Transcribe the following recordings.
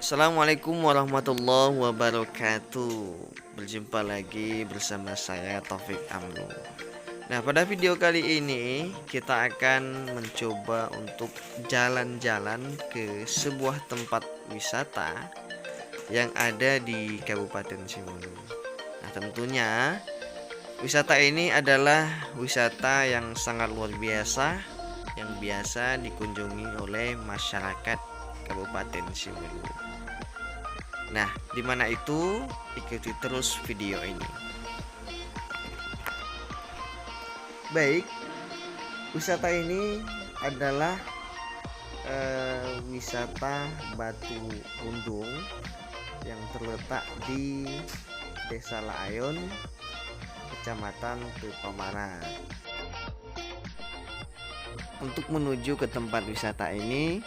Assalamualaikum warahmatullahi wabarakatuh. Berjumpa lagi bersama saya Taufik Amnu. Nah, pada video kali ini kita akan mencoba untuk jalan-jalan ke sebuah tempat wisata yang ada di Kabupaten Simelu. Nah, tentunya wisata ini adalah wisata yang sangat luar biasa yang biasa dikunjungi oleh masyarakat Kabupaten Simelu. Nah, di mana itu? Ikuti terus video ini. Baik, wisata ini adalah wisata Batu Rundung yang terletak di Desa Laayon, Kecamatan Tupamara. Untuk menuju ke tempat wisata ini,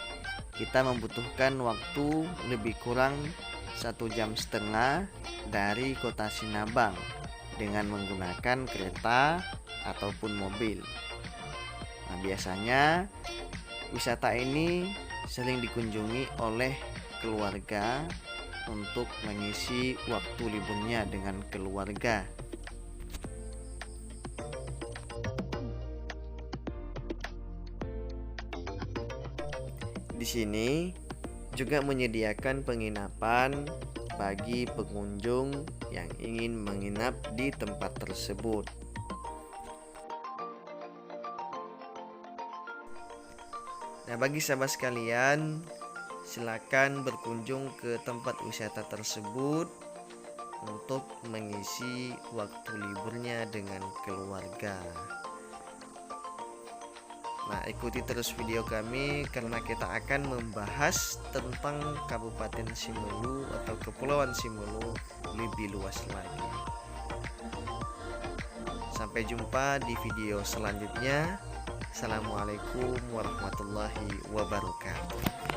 kita membutuhkan waktu lebih kurang 1,5 jam dari kota Sinabang dengan menggunakan kereta ataupun mobil. Nah, biasanya wisata ini sering dikunjungi oleh keluarga untuk mengisi waktu liburnya dengan keluarga. Di sini juga menyediakan penginapan bagi pengunjung yang ingin menginap di tempat tersebut. Nah, bagi sahabat sekalian, silakan berkunjung ke tempat wisata tersebut untuk mengisi waktu liburnya dengan keluarga. Nah, ikuti terus video kami karena kita akan membahas tentang Kabupaten Simelu atau Kepulauan Simelu lebih luas lagi. Sampai jumpa di video selanjutnya. Assalamualaikum warahmatullahi wabarakatuh.